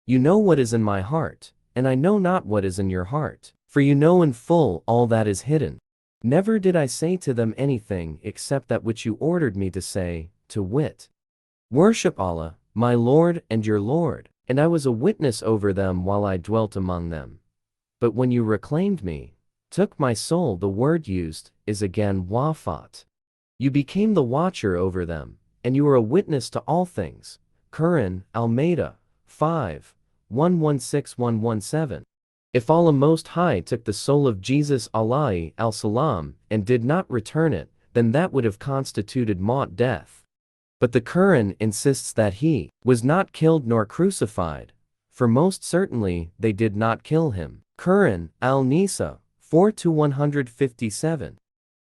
You know what is in my heart, and I know not what is in your heart, for you know in full all that is hidden. Never did I say to them anything except that which you ordered me to say, to wit, worship Allah, my Lord and your Lord, and I was a witness over them while I dwelt among them. But when you reclaimed me, took my soul, the word used is again wafat. You became the watcher over them, and you are a witness to all things. Quran, Al-Maida, 5, 116117. If Allah Most High took the soul of Jesus alayhi al-salam and did not return it, then that would have constituted maut, death. But the Quran insists that he was not killed nor crucified, for most certainly they did not kill him. Quran, Al-Nisa, 4-157.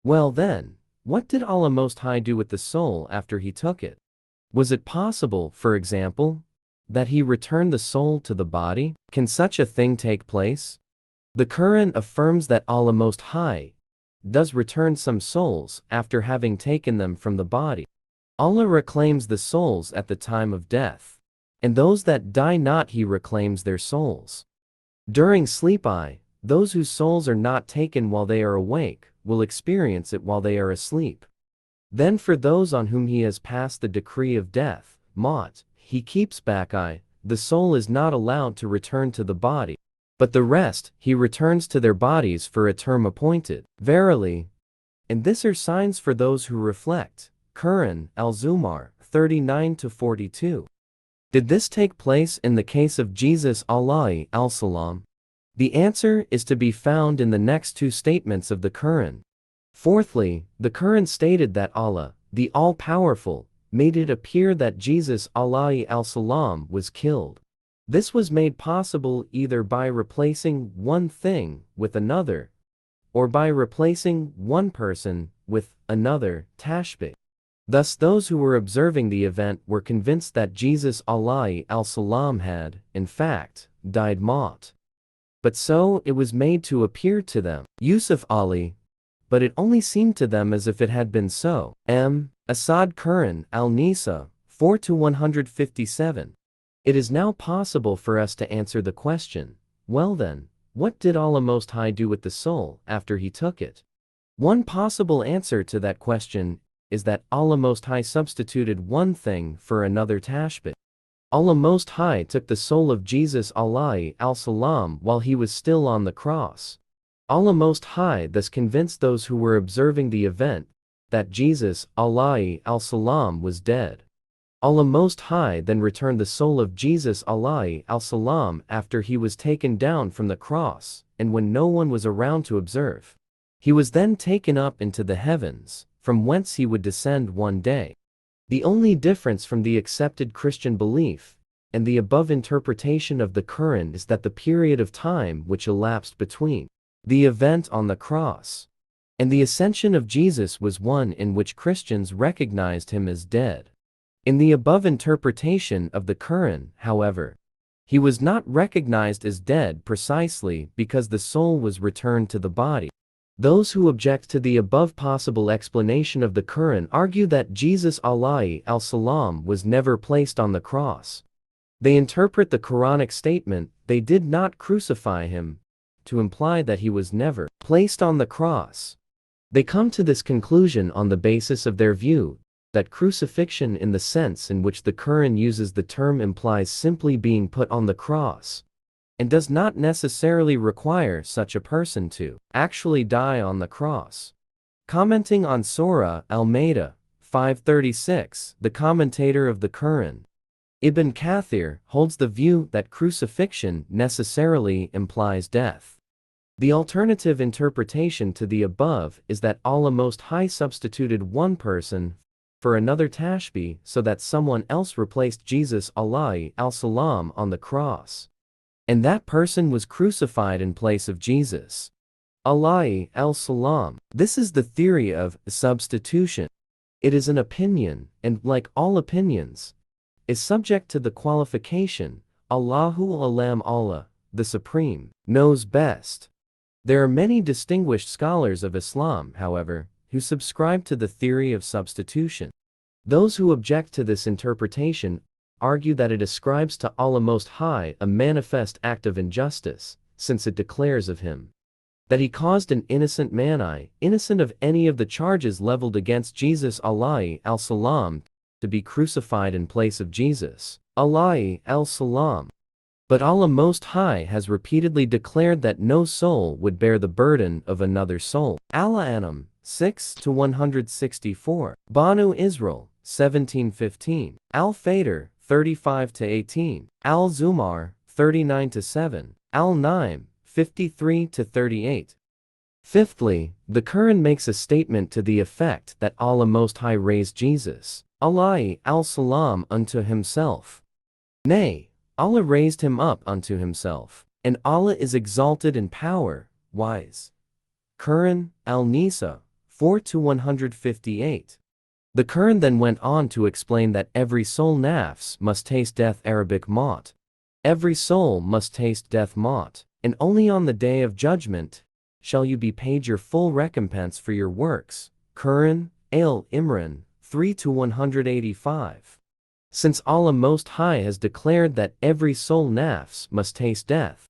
Well then, what did Allah Most High do with the soul after he took it? Was it possible, for example, that he returned the soul to the body? Can such a thing take place? The Quran affirms that Allah Most High does return some souls after having taken them from the body. Allah reclaims the souls at the time of death, and those that die not He reclaims their souls. During sleep those whose souls are not taken while they are awake will experience it while they are asleep. Then for those on whom He has passed the decree of death, maut, He keeps back the soul is not allowed to return to the body, but the rest He returns to their bodies for a term appointed. Verily, and this are signs for those who reflect. Quran, Al-Zumar, 39-42. Did this take place in the case of Jesus alayhi al-salam? The answer is to be found in the next two statements of the Quran. Fourthly, the Quran stated that Allah, the All-Powerful, made it appear that Jesus alayhi al-salam was killed. This was made possible either by replacing one thing with another, or by replacing one person with another, tashbih. Thus those who were observing the event were convinced that Jesus alayhi al-salam had, in fact, died maut. But so it was made to appear to them, Yusuf Ali, but it only seemed to them as if it had been so. Asad Quran, Al-Nisa, 4-157. It is now possible for us to answer the question, well then, what did Allah Most High do with the soul after He took it? One possible answer to that question is that Allah Most High substituted one thing for another, tashbih. Allah Most High took the soul of Jesus alayhi al-salam while He was still on the cross. Allah Most High thus convinced those who were observing the event that Jesus alayhi al-salam was dead. Allah Most High then returned the soul of Jesus alayhi al-salam after He was taken down from the cross, and when no one was around to observe. He was then taken up into the heavens, from whence He would descend one day. The only difference from the accepted Christian belief and the above interpretation of the Quran is that the period of time which elapsed between the event on the cross and the ascension of Jesus was one in which Christians recognized Him as dead. In the above interpretation of the Quran, however, He was not recognized as dead precisely because the soul was returned to the body. Those who object to the above possible explanation of the Quran argue that Jesus alayhi al-salam was never placed on the cross. They interpret the Quranic statement, "They did not crucify Him," to imply that He was never placed on the cross. They come to this conclusion on the basis of their view that crucifixion in the sense in which the Quran uses the term implies simply being put on the cross, and does not necessarily require such a person to actually die on the cross. Commenting on Surah Al-Maida, 536, the commentator of the Quran, Ibn Kathir, holds the view that crucifixion necessarily implies death. The alternative interpretation to the above is that Allah Most High substituted one person for another, tashbih, so that someone else replaced Jesus alayhi al-salam on the cross, and that person was crucified in place of Jesus alayhi al-salam. This is the theory of substitution. It is an opinion, and like all opinions, is subject to the qualification, Allahu alam, Allah, the Supreme, knows best. There are many distinguished scholars of Islam, however, who subscribe to the theory of substitution. Those who object to this interpretation argue that it ascribes to Allah Most High a manifest act of injustice, since it declares of him that he caused an innocent man, innocent of any of the charges leveled against Jesus alayhi al-salam, to be crucified in place of Jesus alayhi al-salam. But Allah Most High has repeatedly declared that no soul would bear the burden of another soul. Al-An'am 6-164. Banu Israel 17:15. Al-Fatir 35-18. Al-Zumar 39-7. Al-Naim 53-38. Fifthly, the Quran makes a statement to the effect that Allah Most High raised Jesus alayhi al-salam unto himself. Nay, Allah raised him up unto himself, and Allah is exalted in power, wise. Quran, Al-Nisa 4-158. The Quran then went on to explain that every soul nafs must taste death, Arabic maut. Every soul must taste death maut, and only on the day of judgment shall you be paid your full recompense for your works. Quran, Al-Imran 3-185. Since Allah Most High has declared that every soul nafs must taste death,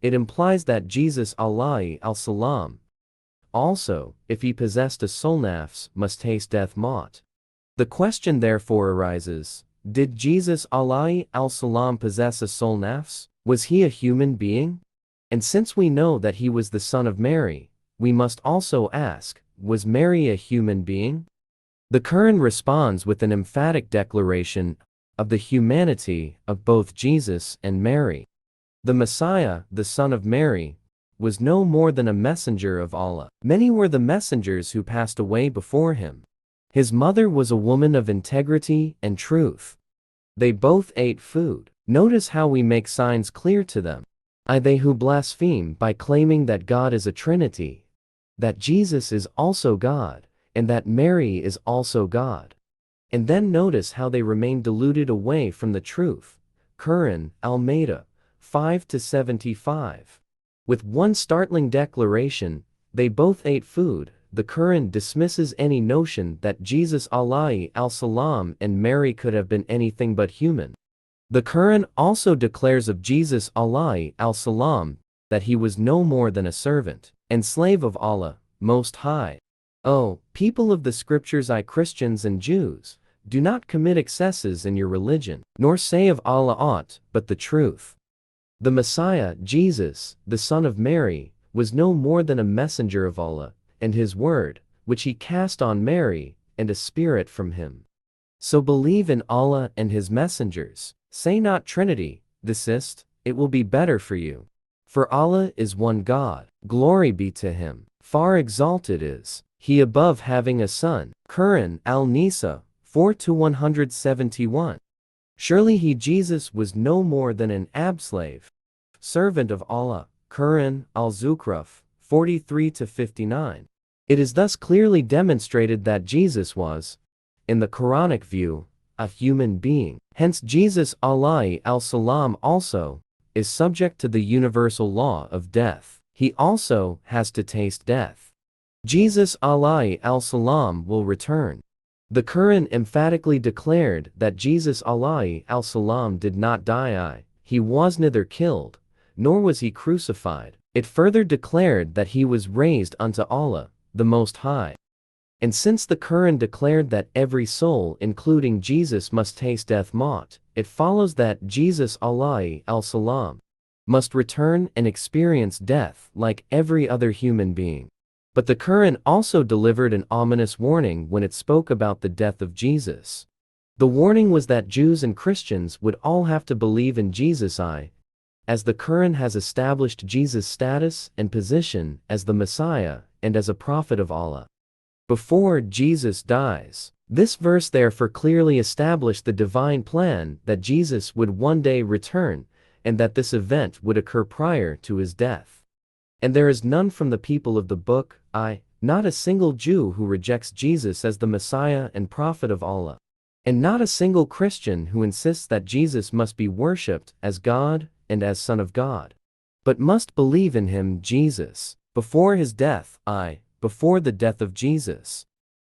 it implies that Jesus alayhi al-salam also, if he possessed a soul nafs, must taste death maut. The question therefore arises, did Jesus alayhi al-salam possess a soul nafs? Was he a human being? And since we know that he was the son of Mary, we must also ask, was Mary a human being? The Quran responds with an emphatic declaration of the humanity of both Jesus and Mary. The Messiah, the son of Mary, was no more than a messenger of Allah. Many were the messengers who passed away before him. His mother was a woman of integrity and truth. They both ate food. Notice how we make signs clear to them. They who blaspheme by claiming that God is a Trinity, that Jesus is also God, and that Mary is also God. And then notice how they remain deluded away from the truth. Quran, Al-Ma'idah 5-75. With one startling declaration, they both ate food. The Quran dismisses any notion that Jesus alayhi al-salam and Mary could have been anything but human. The Quran also declares of Jesus alayhi al-salam that he was no more than a servant and slave of Allah Most High. O people of the scriptures, Christians and Jews, do not commit excesses in your religion, nor say of Allah aught but the truth. The Messiah, Jesus, the son of Mary, was no more than a messenger of Allah, and his word, which he cast on Mary, and a spirit from him. So believe in Allah and his messengers. Say not Trinity, desist, it will be better for you. For Allah is one God, glory be to him, far exalted is he above having a son. Quran, Al-Nisa 4-171. Surely he, Jesus, was no more than an slave, servant of Allah. Quran, Al-Zukhruf 43-59. It is thus clearly demonstrated that Jesus was, in the Quranic view, a human being. Hence Jesus alayhi al-salam also is subject to the universal law of death. He also has to taste death. Jesus alayhi al-salam will return. The Quran emphatically declared that Jesus alayhi al-salam did not die. He was neither killed, nor was he crucified. It further declared that he was raised unto Allah, the Most High. And since the Quran declared that every soul, including Jesus, must taste death maut, it follows that Jesus alayhi al-salam must return and experience death like every other human being. But the Quran also delivered an ominous warning when it spoke about the death of Jesus. The warning was that Jews and Christians would all have to believe in Jesus, as the Quran has established Jesus' status and position as the Messiah and as a prophet of Allah before Jesus dies. This verse therefore clearly established the divine plan that Jesus would one day return, and that this event would occur prior to his death. And there is none from the people of the book, not a single Jew who rejects Jesus as the Messiah and prophet of Allah, and not a single Christian who insists that Jesus must be worshipped as God and as Son of God, but must believe in him, Jesus, before his death, before the death of Jesus.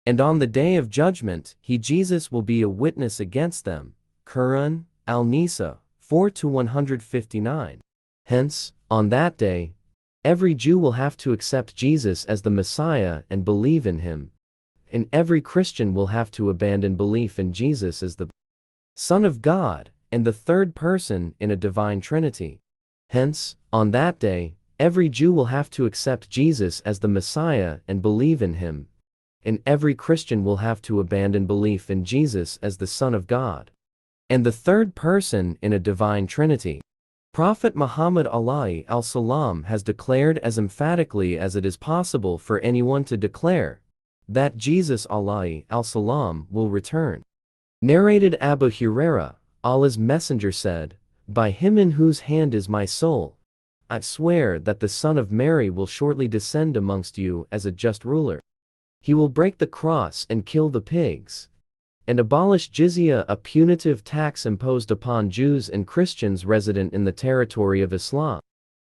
And on the day of judgment, he, Jesus, will be a witness against them. Quran, Al-Nisa, 4-159. Hence, on that day, every Jew will have to accept Jesus as the Messiah and believe in him, and every Christian will have to abandon belief in Jesus as the Son of God and the third person in a divine Trinity. Hence, on that day, every Jew will have to accept Jesus as the Messiah and believe in him, and every Christian will have to abandon belief in Jesus as the Son of God and the third person in a divine Trinity. Prophet Muhammad alayhi al-salam has declared as emphatically as it is possible for anyone to declare that Jesus alayhi al-salam will return. Narrated Abu Hurairah, Allah's Messenger said, "By him in whose hand is my soul, I swear that the Son of Mary will shortly descend amongst you as a just ruler. He will break the cross and kill the pigs, and abolish jizya, a punitive tax imposed upon Jews and Christians resident in the territory of Islam.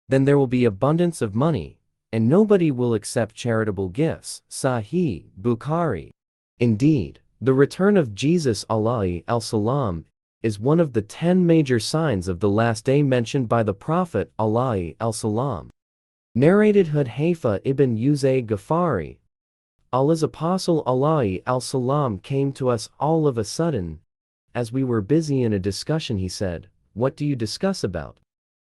Then there will be abundance of money, and nobody will accept charitable gifts." Sahih Bukhari. Indeed, the return of Jesus alayhi al-salam is one of the 10 major signs of the last day mentioned by the Prophet alayhi al-salam. Narrated Hudhayfa ibn Uzayd Ghafari, Allah's Apostle alayhi al-salam came to us all of a sudden. As we were busy in a discussion, he said, "What do you discuss about?"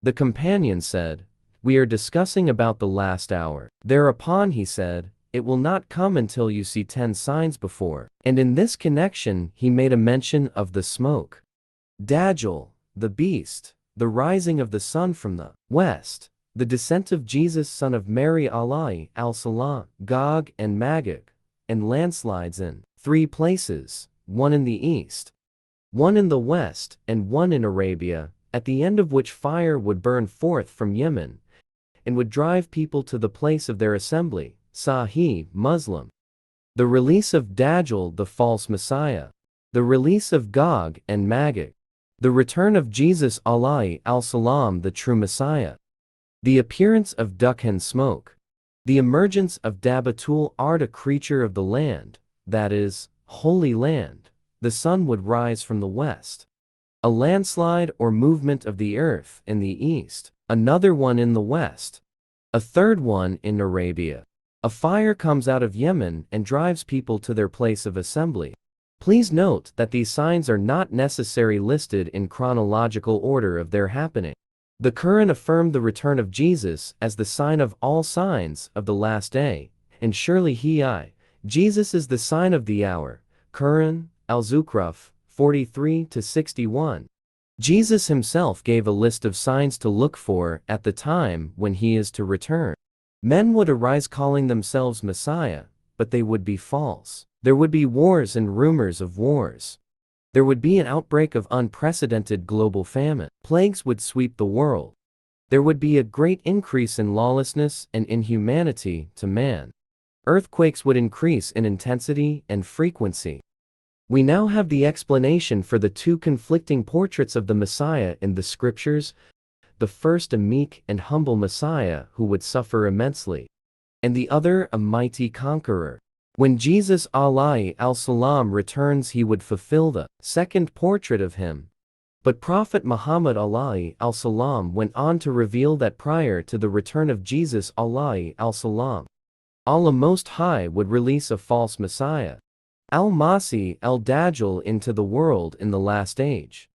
The companion said, "We are discussing about the last hour." Thereupon he said, "It will not come until you see 10 signs before." And in this connection he made a mention of the smoke, Dajjal, the beast, the rising of the sun from the west, the descent of Jesus son of Mary alayhi al-salam, Gog and Magog, and landslides in 3 places, one in the east, one in the west, and one in Arabia, at the end of which fire would burn forth from Yemen, and would drive people to the place of their assembly. Sahih Muslim. The release of Dajjal, the false Messiah. The release of Gog and Magog. The return of Jesus alayhi al-salam, the true Messiah. The appearance of Dukhan smoke. The emergence of Dabatul Ard, a creature of the land, that is, Holy Land. The sun would rise from the west. A landslide or movement of the earth in the east. Another one in the west. A third one in Arabia. A fire comes out of Yemen and drives people to their place of assembly. Please note that these signs are not necessarily listed in chronological order of their happening. The Quran affirmed the return of Jesus as the sign of all signs of the last day, and surely Jesus is the sign of the hour. Quran, Al-Zukhruf, 43-61. Jesus himself gave a list of signs to look for at the time when he is to return. Men would arise calling themselves Messiah, but they would be false. There would be wars and rumors of wars. There would be an outbreak of unprecedented global famine. Plagues would sweep the world. There would be a great increase in lawlessness and inhumanity to man. Earthquakes would increase in intensity and frequency. We now have the explanation for the 2 conflicting portraits of the Messiah in the scriptures. The first a meek and humble Messiah who would suffer immensely, and the other a mighty conqueror. When Jesus alayhi al-salam returns, he would fulfill the second portrait of him. But Prophet Muhammad alayhi al-salam went on to reveal that prior to the return of Jesus alayhi al-salam, Allah Most High would release a false Messiah, Al-Masih al-Dajjal, into the world in the last age.